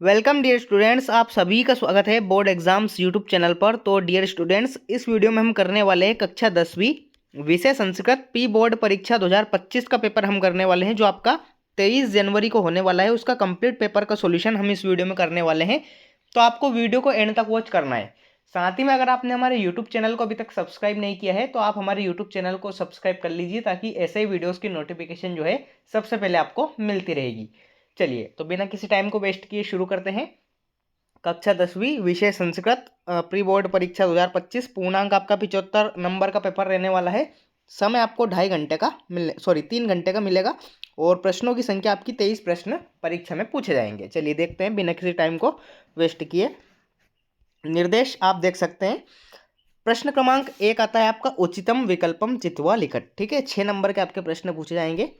Welcome dear students, आप सभी का स्वागत है बोर्ड एग्जाम्स यूट्यूब चैनल पर। तो डियर स्टूडेंट्स, इस वीडियो में हम करने वाले हैं कक्षा 10वीं विषय संस्कृत पी बोर्ड परीक्षा 2025 का पेपर हम करने वाले हैं, जो आपका 23 जनवरी को होने वाला है। उसका कंप्लीट पेपर का सॉल्यूशन हम इस वीडियो में करने वाले हैं, तो आपको वीडियो को एंड तक वॉच करना है। साथ ही में अगर आपने हमारे यूट्यूब चैनल को अभी तक सब्सक्राइब नहीं किया है तो आप हमारे यूट्यूब चैनल को सब्सक्राइब कर लीजिए, ताकि ऐसे ही वीडियोज़ की नोटिफिकेशन जो है सबसे पहले आपको मिलती रहेगी। चलिए, तो बिना किसी टाइम को वेस्ट किए शुरू करते हैं। कक्षा 10वीं विषय संस्कृत प्री बोर्ड परीक्षा 2025, पूर्णांक आपका 75 नंबर का पेपर रहने वाला है। समय आपको 3 घंटे का मिलेगा और प्रश्नों की संख्या आपकी 23 प्रश्न परीक्षा में पूछे जाएंगे। चलिए देखते हैं बिना किसी टाइम को वेस्ट किए। निर्देश आप देख सकते हैं। प्रश्न क्रमांक 1 आता है आपका उचितम विकल्पम चित्वा लिखत। ठीक है, 6 नंबर के आपके प्रश्न पूछे जाएंगे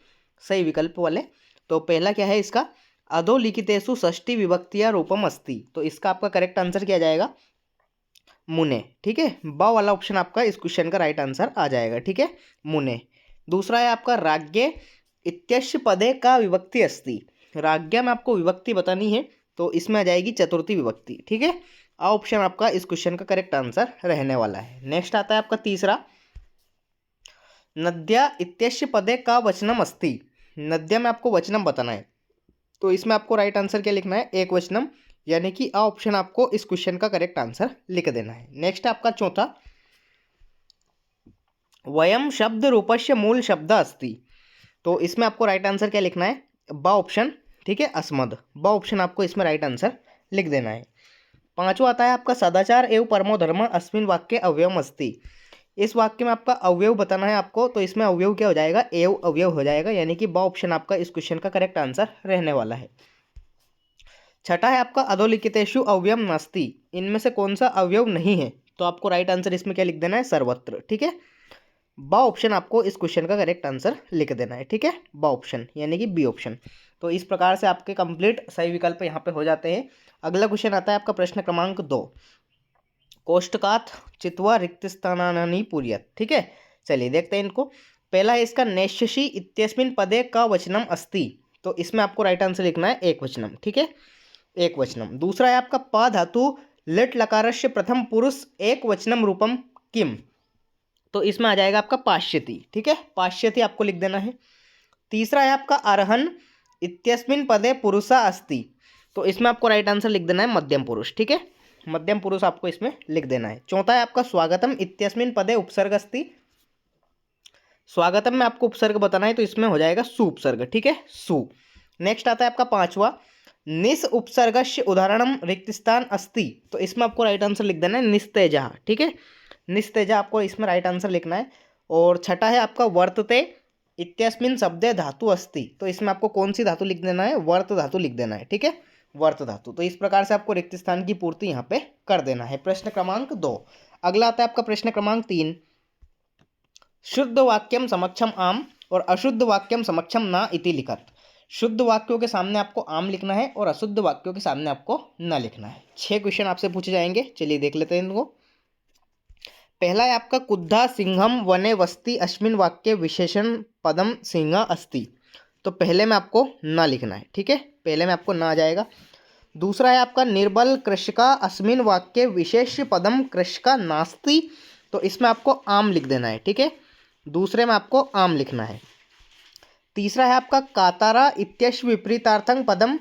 सही विकल्प वाले। तो पहला क्या है इसका, अधोलिखितेषु षष्ठी विभक्तिया रूपम अस्ति। तो इसका आपका करेक्ट आंसर क्या जाएगा, मुने। ठीक है, ब वाला ऑप्शन आपका इस क्वेश्चन का राइट आंसर आ जाएगा। ठीक है, मुने। दूसरा है आपका राज्ञे इत्यस्य पदे का विभक्ति अस्ति। राज्ञा में आपको विभक्ति बतानी है, तो इसमें आ जाएगी चतुर्थी विभक्ति। ठीक है, आ ऑप्शन आपका इस क्वेश्चन का करेक्ट आंसर रहने वाला है। नेक्स्ट आता है आपका तीसरा, नद्या इत्यस्य पदे का वचनम अस्ति। नद्या में आपको वचनम बताना है, तो इसमें आपको राइट आंसर क्या लिखना है, एक वचनम, यानी कि आ ऑप्शन आपको इस क्वेश्चन का करेक्ट आंसर लिख देना है। नेक्स्ट आपका चौथा, वयम शब्द रूपस्य मूल शब्द अस्ति। तो इसमें आपको राइट आंसर क्या लिखना है, ब ऑप्शन। ठीक है, अस्मद, ब ऑप्शन आपको इसमें राइट आंसर लिख देना है। पांचवा आता है आपका सदाचार एवं परमो धर्म अस्मिन वाक्य अवयवम अस्ति। इस वाक्य में आपका अवयव बताना है आपको, तो इसमें अवयव क्या हो जाएगा, एव अवयव हो जाएगा, यानी कि ब ऑप्शन आपका इस क्वेश्चन का करेक्ट आंसर रहने वाला है। छठा है आपका अधोलिखितेषु अवयव नास्ति। इनमें से कौन सा अवयव नहीं है, तो आपको राइट आंसर इसमें क्या लिख देना है, सर्वत्र। ठीक है, ब ऑप्शन आपको इस क्वेश्चन का करेक्ट आंसर लिख देना है। ठीक है, ब ऑप्शन यानी कि बी ऑप्शन। तो इस प्रकार से आपके कंप्लीट सही विकल्प यहाँ पे हो जाते हैं। अगला क्वेश्चन आता है आपका प्रश्न क्रमांक 2, कोष्टकात चित्वा रिक्त स्थानानि पूर्यत। ठीक है, चलिए देखते हैं इनको। पहला है इसका नेष्यसि इत्यस्मिन् पदे का वचनम अस्ति। तो इसमें आपको राइट आंसर लिखना है एक वचनम। ठीक है, एक वचनम। दूसरा है आपका प धातु लिट लकारस्य प्रथम पुरुष एक वचनम रूपम किम। तो इसमें आ जाएगा आपका पाश्यति। ठीक है, पाश्यति आपको लिख देना है। तीसरा है आपका अर्हन इत्यस्मिन् पदे पुरुषा अस्ति। तो इसमें आपको राइट आंसर लिख देना है मध्यम पुरुष। ठीक है, मध्यम पुरुष आपको इसमें लिख देना है। चौथा है आपका स्वागतम इत्यस्मिन् पदे उपसर्ग अस्ति। स्वागतम में आपको उपसर्ग बताना है, तो इसमें हो जाएगा सु उपसर्ग। ठीक है, सु। नेक्स्ट आता है आपका पांचवा, निस उपसर्गस्य उदाहरणम रिक्त स्थान अस्ति। तो इसमें आपको राइट आंसर लिख देना है निस्तेजा। ठीक है, निस्तेजा आपको इसमें राइट आंसर लिखना है। और छठा है आपका वर्तते इत्यस्मिन् शब्दे धातु अस्ति। तो इसमें आपको कौन सी धातु लिख देना है, वर्त धातु लिख देना है। ठीक है, वर्त धातु। तो इस प्रकार से आपको रिक्त स्थान की पूर्ति यहाँ पे कर देना है। प्रश्न क्रमांक 2। अगला आता है आपका प्रश्न क्रमांक 3, शुद्ध वाक्यम समक्षम आम और अशुद्ध वाक्यम समक्षम ना इति लिखत। शुद्ध वाक्यों के सामने आपको आम लिखना है और अशुद्ध वाक्यों के सामने आपको ना लिखना है। 6 क्वेश्चन आपसे पूछे जाएंगे, चलिए देख लेते हैं इनको। पहला है आपका कुद्धा सिंहम वने वस्ति अस्मिन वाक्य विशेषण पदम सिंह अस्ति। तो पहले में आपको ना लिखना है। ठीक है, पहले में आपको ना आ जाएगा। दूसरा है आपका निर्बल कृषका अस्मिन वाक्य विशेष पदम कृषका नास्ति। तो इसमें आपको आम लिख देना है। ठीक है, दूसरे में आपको आम लिखना है। तीसरा है आपका कातारा इत्यस्य विपरीतार्थं पदम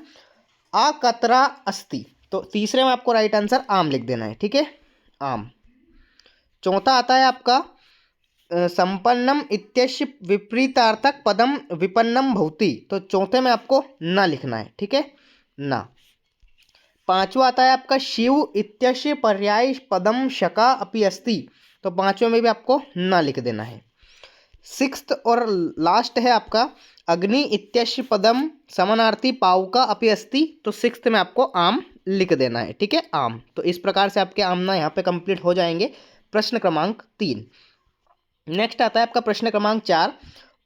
आकतरा अस्ति। तो तीसरे में आपको राइट आंसर आम लिख देना है। ठीक है, आम। चौथा आता है आपका संपन्नम इत्यस्य विपरीतार्थक पदम विपन्नम भवति। तो चौथे में आपको ना लिखना है। ठीक है, ना। पांचवा आता है आपका शिव इत्यस्य पर्याय पदम शका अपि अस्ति। तो पांचवें में भी आपको ना लिख देना है। सिक्स्थ और लास्ट है आपका अग्नि इत्यस्य पदम समानार्थी पावका अपि अस्ति। तो सिक्स्थ में आपको आम लिख देना है। ठीक है, आम। तो इस प्रकार से आपके आमना यहाँ पे कंप्लीट हो जाएंगे। प्रश्न क्रमांक 3। नेक्स्ट आता है आपका प्रश्न क्रमांक 4,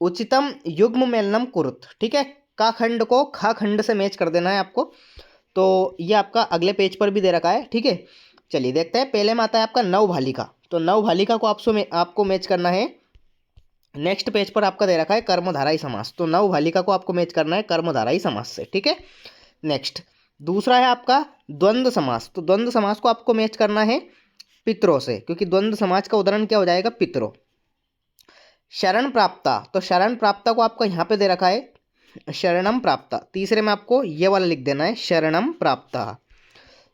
उचितम युग्म मेलनम कुरुत। ठीक है, का खंड को खा खंड से मैच कर देना है आपको। तो ये आपका अगले पेज पर भी दे रखा है। ठीक है, चलिए देखते हैं। पहले में आता है आपका नवभालिका। तो नवभालिका को आपको मैच करना है। नेक्स्ट पेज पर आपका दे रखा है कर्मधारयी समास। तो नवभालिका को आपको मैच करना है कर्मधारयी समास से। ठीक है, नेक्स्ट दूसरा है आपका द्वंद्व समास। तो द्वंद्व समास को आपको मैच करना है पितरों से, क्योंकि द्वंद्व समास का उदाहरण क्या हो जाएगा, पितरों। शरण प्राप्ता, तो शरण प्राप्ता को आपको यहाँ पे दे रखा है शरणम प्राप्ता, तीसरे में आपको ये वाला लिख देना है शरणम प्राप्ता।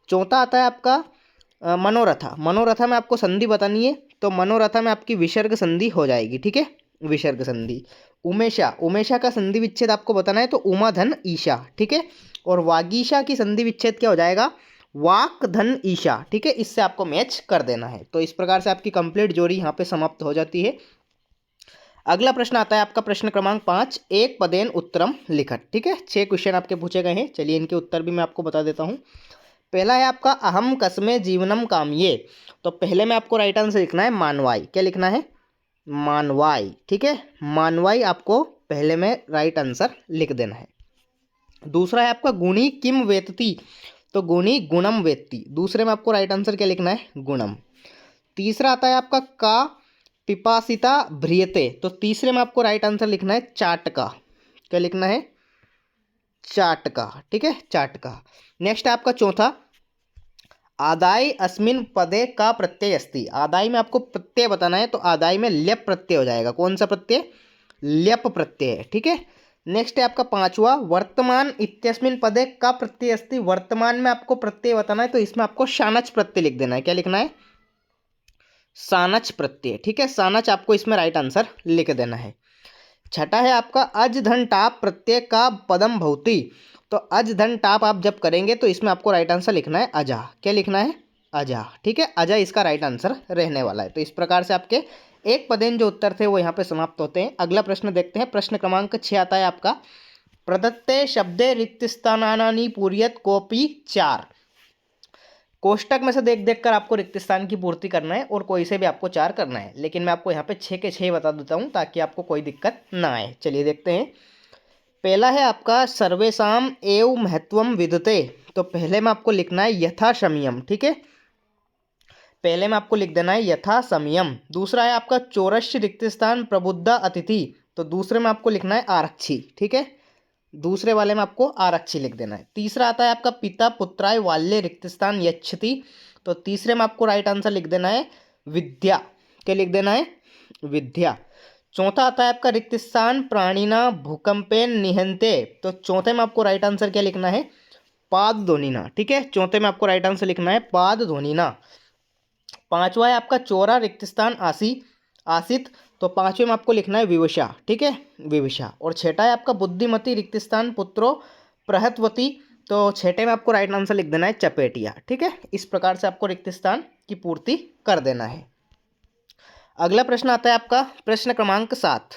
चौथा आता है आपका मनोरथा। मनोरथा में आपको संधि बतानी है, तो मनोरथा में आपकी विसर्ग संधि हो जाएगी, ठीक है, विसर्ग संधि। उमेशा, उमेशा का संधि विच्छेद आपको बताना है, तो उमा धन ईशा, ठीक है। और वागीशा की संधि विच्छेद क्या हो जाएगा, वाक धन ईशा, ठीक है। इससे आपको मैच कर देना है। तो इस प्रकार से आपकी कंप्लीट जोड़ी यहाँ पे समाप्त हो जाती है। अगला प्रश्न आता है आपका प्रश्न क्रमांक 5, एक पदेन उत्तरम लिखत, ठीक है। 6 क्वेश्चन आपके पूछे गए हैं, चलिए इनके उत्तर भी मैं आपको बता देता हूँ। पहला है आपका अहम कस्मे जीवनम काम्ये, तो पहले में आपको राइट आंसर लिखना है मानवाई। क्या लिखना है, मानवाई, ठीक है, मानवाई आपको पहले में राइट आंसर लिख देना है। दूसरा है आपका गुणी किम वेत्ति, तो गुणी गुणम वेत्ति, दूसरे में आपको राइट आंसर क्या लिखना है, गुणम। तीसरा आता है आपका का पिपासिता भ्रियते, तो तीसरे में आपको राइट आंसर लिखना है चाटका। क्या लिखना है, चाटका, ठीक है, चाटका। नेक्स्ट है आपका चौथा, आदाय अस्मिन पदे का प्रत्यय अस्ति। आदाय में आपको प्रत्यय बताना है, तो आदाय में ल्यप प्रत्यय हो जाएगा। कौन सा प्रत्यय, ल्यप प्रत्यय, ठीक है। नेक्स्ट है आपका पांचवा, वर्तमान इत्यस्मिन पदे का प्रत्यय अस्ति। वर्तमान में आपको प्रत्यय बताना है, तो इसमें आपको शानच प्रत्यय लिख देना है। क्या लिखना है, सानच प्रत्यय, ठीक है, सानच आपको इसमें राइट आंसर लिख देना है। छठा है आपका अज धन टाप प्रत्यय का पदम भवती, तो अज धन टाप आप जब करेंगे तो इसमें आपको राइट आंसर लिखना है अजा। क्या लिखना है, अजा, ठीक है, अजा इसका राइट आंसर रहने वाला है। तो इस प्रकार से आपके एक पदेन जो उत्तर थे वो यहाँ पे समाप्त होते हैं। अगला प्रश्न देखते हैं, प्रश्न क्रमांक 6 आता है आपका, प्रदत्ते शब्दे रिक्त स्थानानि पूर्यत कोपी 4। कोष्टक में से देख देख कर आपको रिक्त स्थान की पूर्ति करना है, और कोई से भी आपको 4 करना है, लेकिन मैं आपको यहाँ पे 6 के 6 बता देता हूँ ताकि आपको कोई दिक्कत ना आए। चलिए देखते हैं। पहला है आपका सर्वेशाम एव महत्वम विदते, तो पहले में आपको लिखना है यथा समयम, ठीक है, पहले में आपको लिख देना है यथा समयम। दूसरा है आपका चौरस्य रिक्त स्थान प्रबुद्धा अतिथि, तो दूसरे में आपको लिखना है आरक्षी, ठीक है, दूसरे वाले में आपको आरक्षी लिख देना है। तीसरा आता है आपका पिता पुत्राय वाल्य रिक्त स्थान यच्छति, तो तीसरे में आपको राइट आंसर लिख देना है विद्या। क्या लिख देना है, विद्या। चौथा आता है आपका रिक्त स्थान प्राणिना भूकंपेन निहंते, तो चौथे में आपको राइट आंसर क्या लिखना है, पाद ध्वनिना, ठीक है, चौथे में आपको राइट आंसर लिखना है पाद ध्वनिना। पांचवा है आपका चौरा रिक्त स्थान आसित, तो पांचवें में आपको लिखना है विवशा, ठीक है, विवशा। और छठा है आपका बुद्धिमती रिक्त स्थान पुत्रो प्रहतवती, तो छठे में आपको राइट आंसर लिख देना है चपेटिया, ठीक है। इस प्रकार से आपको रिक्त स्थान की पूर्ति कर देना है। अगला प्रश्न आता है आपका प्रश्न क्रमांक 7,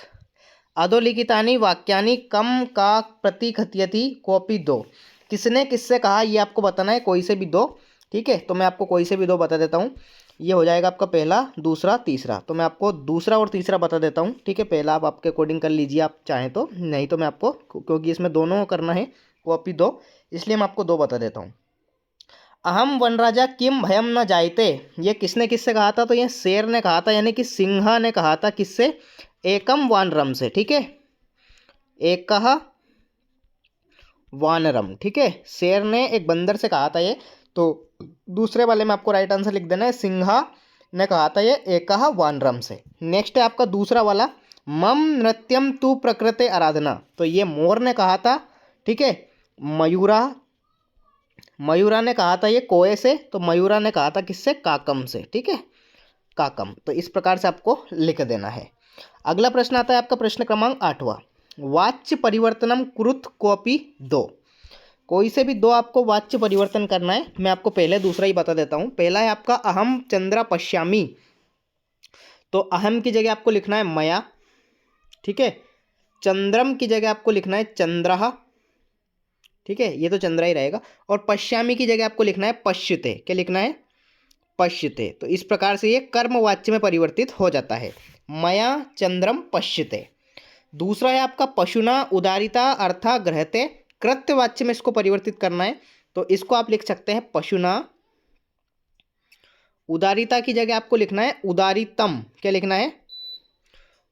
अधोलिखितानि वाक्यानि कम का प्रतिखत्यति कॉपी दो। किसने किससे कहा ये आपको बताना है, कोई से भी दो, ठीक है। तो मैं आपको कोई से भी दो बता देता हूँ। ये हो जाएगा आपका पहला, दूसरा, तीसरा। तो मैं आपको दूसरा और तीसरा बता देता हूँ, ठीक है। पहला आप आपके अकॉर्डिंग कर लीजिए आप चाहें तो, नहीं तो मैं आपको, क्योंकि इसमें दोनों करना है कॉपी दो, इसलिए मैं आपको दो बता देता हूँ। अहम वनराजा किम भयम न जायते, ये किसने किससे कहा था, तो ये शेर ने कहा था, यानी कि सिंहा ने कहा था। किससे, एकम वानरम से, ठीक है, एक कहा वानरम, ठीक है, शेर ने एक बंदर से कहा था ये। तो दूसरे वाले में आपको राइट आंसर लिख देना है सिंहा ने कहा था ये एक कहा वानरम से। नेक्स्ट है आपका दूसरा वाला, मम नृत्यम तु प्रकृते आराधना, तो ये मोर ने कहा था, ठीक है। मयूरा, मयूरा ने कहा था ये कोए से, तो मयूरा ने कहा था किससे, काकम से, ठीक है, काकम। तो इस प्रकार से आपको लिख देना है। अगला प्रश्न आता है आपका प्रश्न क्रमांक 8वां, वाच्य परिवर्तनम कुरुत कॉपी दो। कोई से भी दो आपको वाच्य परिवर्तन करना है। मैं आपको पहले दूसरा ही बता देता हूँ। पहला है आपका अहम चंद्रा पश्यामी, तो अहम की जगह आपको लिखना है मया, ठीक है। चंद्रम की जगह आपको लिखना है चंद्रहा, ठीक है, ये तो चंद्रा ही रहेगा। और पश्यामी की जगह आपको लिखना है पश्यते। क्या लिखना है, पश्यते। तो इस प्रकार से ये कर्मवाच्य में परिवर्तित हो जाता है, मया चंद्रम पश्यते। दूसरा है आपका पशुना उदारिता अर्था ग्रहते, कृत्यवाच्य में इसको परिवर्तित करना है। तो इसको आप लिख सकते हैं पशुना, उदारिता की जगह आपको लिखना है उदारितम। क्या लिखना है,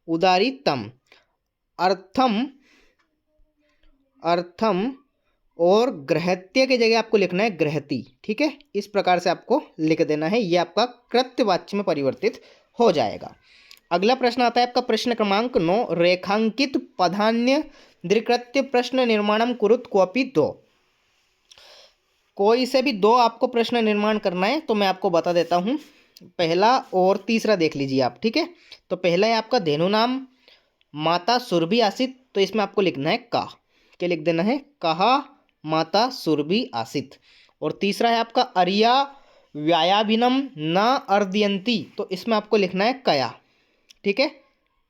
उदारितम। अर्थम, अर्थम और ग्रहत्य की जगह आपको लिखना है ग्रहती, ठीक है। इस प्रकार से आपको लिख देना है, ये आपका कृत्यवाच्य में परिवर्तित हो जाएगा। अगला प्रश्न आता है आपका प्रश्न क्रमांक 9, रेखांकित पदान्य द्विकृत्य प्रश्न निर्माणम कुरुत क्वपि दो। कोई से भी दो आपको प्रश्न निर्माण करना है, तो मैं आपको बता देता हूँ। पहला और तीसरा देख लीजिए आप, ठीक है। तो पहला है आपका धेनु नाम माता सुरभि आसित, तो इसमें आपको लिखना है का, क्या लिख देना है, कहा माता सुरभि आसित। और तीसरा है आपका अरिया व्यायाभिनम न अर्दयंती, तो इसमें आपको लिखना है कया, ठीक है।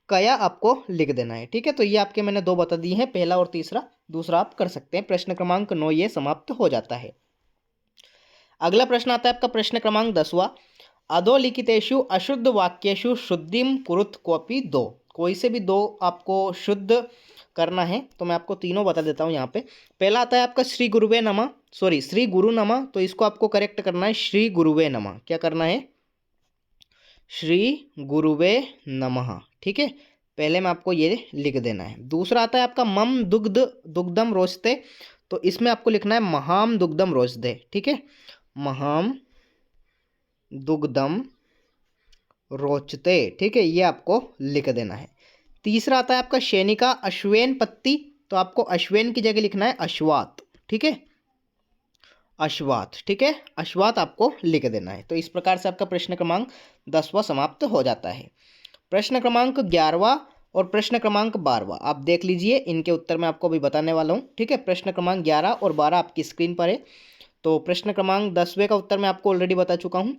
कया आपको लिख देना है, ठीक है। तो ये आपके मैंने दो बता दिए हैं, पहला और तीसरा, दूसरा आप कर सकते हैं। प्रश्न क्रमांक 9 ये समाप्त हो जाता है। अगला प्रश्न आता है आपका प्रश्न क्रमांक 10वां, अधोलिखितेषु अशुद्ध वाक्येषु शुद्धिम कुरुत क्वपि दो। कोई से भी दो आपको शुद्ध करना है, तो मैं आपको तीनों बता देता हूँ यहाँ पे। पहला आता है आपका श्री गुरुवे नमः, सॉरी श्री गुरु नमः, तो इसको आपको करेक्ट करना है श्री गुरुवे नमः। क्या करना है, श्री गुरुवे नमः, ठीक है। पहले में आपको ये लिख देना है। दूसरा आता है आपका मम दुग्ध दुग्धम रोचते, तो इसमें आपको लिखना है महाम दुग्धम रोचते, ठीक है। महाम दुग्धम रोचते, ठीक है, ये आपको लिख देना है। तीसरा आता है आपका सैनिका अश्वेन पत्ती, तो आपको अश्वेन की जगह लिखना है अश्वात, ठीक है, अश्वात, ठीक है, अश्वात आपको लिख देना है। तो इस प्रकार से आपका प्रश्न क्रमांक 10वां समाप्त हो जाता है। प्रश्न क्रमांक 11वां और प्रश्न क्रमांक 12वां आप देख लीजिए, इनके उत्तर मैं आपको अभी बताने वाला हूँ, ठीक है। प्रश्न क्रमांक 11 और 12 आपकी स्क्रीन पर है। तो प्रश्न क्रमांक 10वें का उत्तर मैं आपको ऑलरेडी बता चुका हूँ।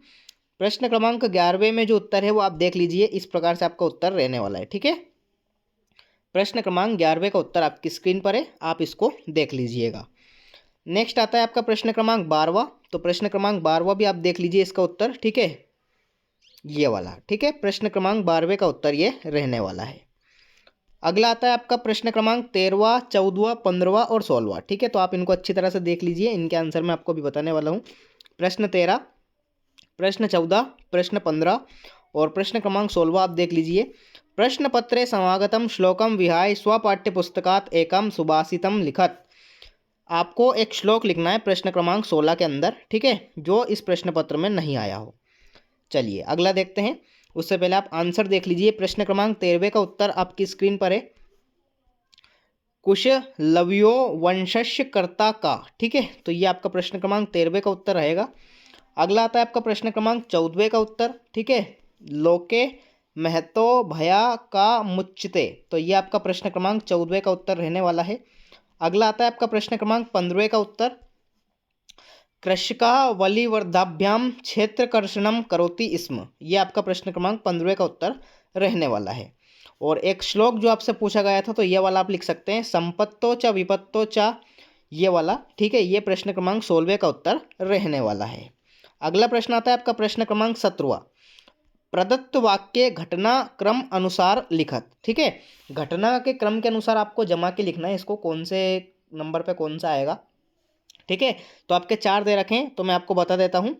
प्रश्न क्रमांक 11वें में जो उत्तर है वो आप देख लीजिए, इस प्रकार से आपका उत्तर रहने वाला है, ठीक है। प्रश्न क्रमांक 11वें का उत्तर आपकी स्क्रीन पर है, आप इसको देख लीजिएगा। नेक्स्ट आता है आपका प्रश्न क्रमांक 12वां, तो प्रश्न क्रमांक 12वां भी आप देख लीजिए इसका उत्तर, ठीक है, ये वाला, ठीक है। प्रश्न क्रमांक 12वें का उत्तर ये रहने वाला है। अगला आता है आपका प्रश्न क्रमांक 13वां, 14वां, 15वां और 16वां, ठीक है। तो आप इनको अच्छी तरह से देख लीजिए, इनके आंसर मैं आपको भी बताने वाला हूँ। प्रश्न 13, प्रश्न 14, प्रश्न 15 और प्रश्न क्रमांक 16वां आप देख लीजिए। प्रश्न पत्रे समागतम श्लोकम विहाय स्वपाठ्यपुस्तकात एकम सुभाषितम लिखत। आपको एक श्लोक लिखना है प्रश्न क्रमांक 16 के अंदर, ठीक है, जो इस प्रश्न पत्र में नहीं आया हो। चलिए अगला देखते हैं, उससे पहले आप आंसर देख लीजिए। प्रश्न क्रमांक 13वें का उत्तर आपकी स्क्रीन पर है, कुश लव्यो वंशस्य कर्ता का, ठीक है। तो ये आपका प्रश्न क्रमांक 13वें का उत्तर रहेगा। अगला आता है आपका प्रश्न क्रमांक 14वें का उत्तर, ठीक है, लोके महतो भया का मुच्यते, तो ये आपका प्रश्न क्रमांक 14वें का उत्तर रहने वाला है। अगला आता है आपका प्रश्न क्रमांक 15वें का उत्तर, कृषका वलिवर्धाभ्याम क्षेत्रकर्षणम करोति स्म, ये आपका प्रश्न क्रमांक 15वें का उत्तर रहने वाला है। और एक श्लोक जो आपसे पूछा गया था, तो ये वाला आप लिख सकते हैं, संपत्तो च विपत्तो च, ये वाला, ठीक है, ये प्रश्न क्रमांक 16वें का उत्तर रहने वाला है। अगला प्रश्न आता है आपका प्रश्न क्रमांक 17वां, प्रदत्त वाक्य घटना क्रम अनुसार लिखत, ठीक है। घटना के क्रम के अनुसार आपको जमा के लिखना है, इसको कौन से नंबर पे कौन सा आएगा, ठीक है। तो आपके 4 दे रखे हैं, तो मैं आपको बता देता हूँ।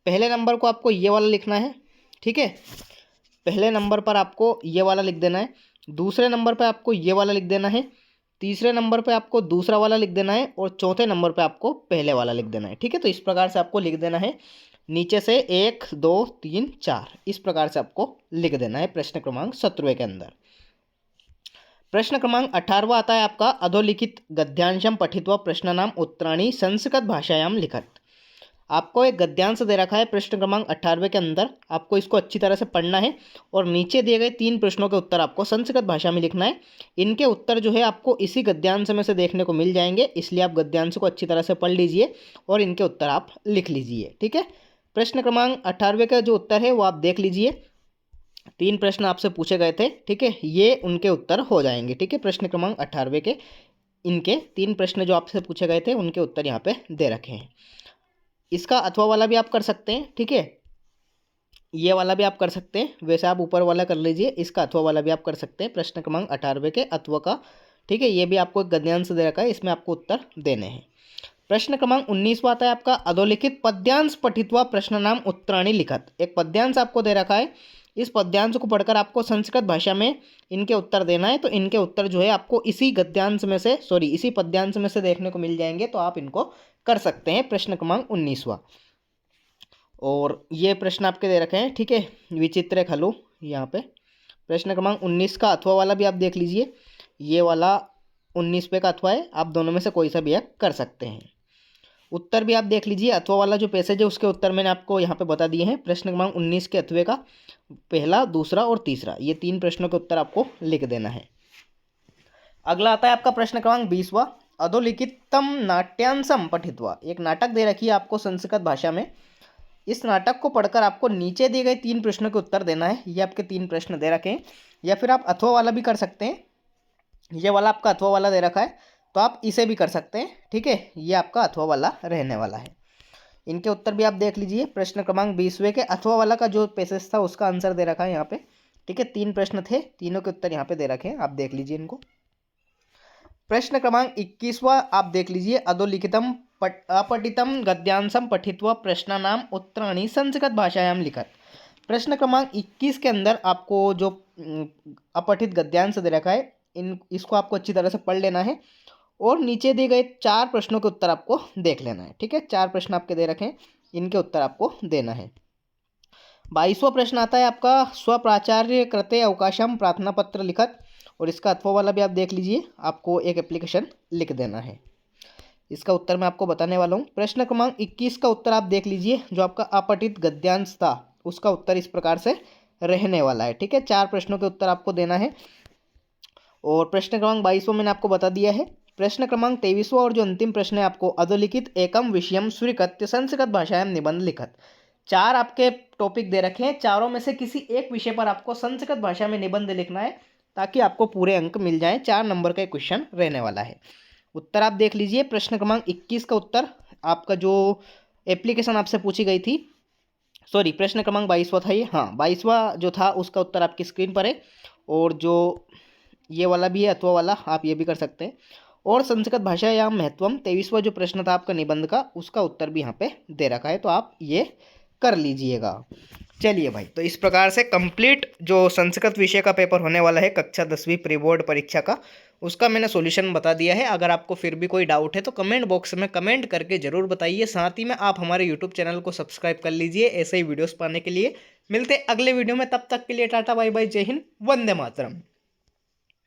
पहले नंबर को आपको ये वाला लिखना है, ठीक है, पहले नंबर पर आपको ये वाला लिख देना है। दूसरे नंबर पर आपको ये वाला लिख देना है। तीसरे नंबर पे आपको दूसरा वाला लिख देना है और चौथे नंबर पे आपको पहले वाला लिख देना है, ठीक है। तो इस प्रकार से आपको लिख देना है, नीचे से 1 2 3 4, इस प्रकार से आपको लिख देना है प्रश्न क्रमांक 17वें के अंदर। प्रश्न क्रमांक 18वां आता है आपका, अधोलिखित गद्यांशम पठित्वा प्रश्न नाम उत्तराणी संस्कृत भाषायाम लिखत। आपको एक गद्यांश दे रखा है प्रश्न क्रमांक 18वें के अंदर, आपको इसको अच्छी तरह से पढ़ना है और नीचे दिए गए 3 प्रश्नों के उत्तर आपको संस्कृत भाषा में लिखना है। इनके उत्तर जो है आपको इसी गद्यांश में से देखने को मिल जाएंगे, इसलिए आप गद्यांश को अच्छी तरह से पढ़ लीजिए और इनके उत्तर आप लिख लीजिए, ठीक है। प्रश्न क्रमांक 18वें का जो उत्तर है वो आप देख लीजिए, 3 प्रश्न आपसे पूछे गए थे, ठीक है, ये उनके उत्तर हो जाएंगे, ठीक है। प्रश्न क्रमांक 18वें के इनके 3 प्रश्न जो आपसे पूछे गए थे उनके उत्तर यहाँ पे दे रखे हैं। इसका अथवा वाला भी आप कर सकते हैं, ठीक है, ये वाला भी आप कर सकते हैं, वैसे आप ऊपर वाला कर लीजिए, इसका अथवा वाला भी आप कर सकते हैं प्रश्न क्रमांक 18वें के अथवा का, ठीक है। ये भी आपको एक गद्यांश दे रखा है, इसमें आपको उत्तर देने हैं। प्रश्न क्रमांक 19वां आता है आपका, अधोलिखित पद्यांश पठित्वा प्रश्न नाम उत्तराणी लिखत। एक पद्यांश आपको दे रखा है, इस पद्यांश को पढ़कर आपको संस्कृत भाषा में इनके उत्तर देना है। तो इनके उत्तर जो है आपको इसी गद्यांश में से इसी पद्यांश में से देखने को मिल जाएंगे, तो आप इनको कर सकते हैं। प्रश्न क्रमांक 19वां, और ये प्रश्न आपके दे रखे हैं, ठीक है, विचित्र खलु यहाँ पे। प्रश्न क्रमांक 19 का अथवा वाला भी आप देख लीजिए, ये वाला 19 पे का अथवा है, आप दोनों में से कोई सा भी एक कर सकते हैं। उत्तर भी आप देख लीजिए, अथवा वाला जो पैसेज है उसके उत्तर मैंने आपको यहाँ पे बता दिए हैं। प्रश्न क्रमांक 19 के अथवे का पहला, दूसरा और तीसरा, ये 3 प्रश्नों के उत्तर आपको लिख देना है। अगला आता है आपका प्रश्न क्रमांक 20वां, अधोलिखितम नाट्यांशम पठित्वा। एक नाटक दे रखी है आपको संस्कृत भाषा में, इस नाटक को पढ़कर आपको नीचे दिए गए 3 प्रश्नों के उत्तर देना है। ये आपके 3 प्रश्न दे रखे हैं, या फिर आप अथवा वाला भी कर सकते हैं। ये वाला आपका अथवा वाला दे रखा है, तो आप इसे भी कर सकते हैं, ठीक है, ये आपका अथवा वाला रहने वाला है। इनके उत्तर भी आप देख लीजिए। प्रश्न क्रमांक 20वें के अथवा वाला का जो पैसेज था उसका आंसर दे रखा है यहाँ पे, ठीक है, 3 प्रश्न थे, तीनों के उत्तर यहाँ पे दे रखे हैं, आप देख लीजिए इनको। प्रश्न क्रमांक 21वां आप देख लीजिए, अधोलिखितम अपठितम गद्यांशम पठित्वा प्रश्नानाम उत्तराणि संस्कृत भाषायाम लिखत। प्रश्न क्रमांक 21 के अंदर आपको जो अपठित गद्यांश दे रखा है, इसको आपको अच्छी तरह से पढ़ लेना है, और नीचे दिए गए 4 प्रश्नों के उत्तर आपको देख लेना है, ठीक है। 4 प्रश्न आपके दे रखे हैं, इनके उत्तर आपको देना है। 22वां प्रश्न आता है आपका, स्वप्राचार्य कृते अवकाशम प्रार्थना पत्र लिखत, और इसका अथवा वाला भी आप देख लीजिए, आपको एक एप्लीकेशन लिख देना है। इसका उत्तर मैं आपको बताने वाला हूँ। प्रश्न क्रमांक 21 का उत्तर आप देख लीजिए, जो आपका अपठित गद्यांश था उसका उत्तर इस प्रकार से रहने वाला है, ठीक है। 4 प्रश्नों के उत्तर आपको देना है, और प्रश्न क्रमांक 22वां मैंने आपको बता दिया है। प्रश्न क्रमांक 23वां और जो अंतिम प्रश्न है आपको, अधोलिखित एकम विषयम स्वीकृत्य संस्कृत भाषायाम निबंध लिखत। 4 आपके टॉपिक दे रखे हैं, चारों में से किसी एक विषय पर आपको संस्कृत भाषा में निबंध लिखना है, ताकि आपको पूरे अंक मिल जाएं। 4 नंबर का क्वेश्चन रहने वाला है। उत्तर आप देख लीजिए। प्रश्न क्रमांक 21 का उत्तर आपका जो एप्लीकेशन आपसे पूछी गई थी, प्रश्न क्रमांक 22वां था ये, हाँ 22वां जो था उसका उत्तर आपकी स्क्रीन पर है, और जो ये वाला भी है अथवा वाला, आप ये भी कर सकते हैं। और संस्कृत भाषा या महत्वम 23वां जो प्रश्न था आपका निबंध का, उसका उत्तर भी यहाँ पे दे रखा है, तो आप ये कर लीजिएगा। चलिए भाई, तो इस प्रकार से कंप्लीट जो संस्कृत विषय का पेपर होने वाला है कक्षा 10वीं प्री बोर्ड परीक्षा का, उसका मैंने सॉल्यूशन बता दिया है। अगर आपको फिर भी कोई डाउट है तो कमेंट बॉक्स में कमेंट करके ज़रूर बताइए। साथ ही में आप हमारे यूट्यूब चैनल को सब्सक्राइब कर लीजिए ऐसे ही वीडियोस पाने के लिए। मिलते अगले वीडियो में, तब तक के लिए टाटा बाय बाय, जय हिंद, वंदे मातरम।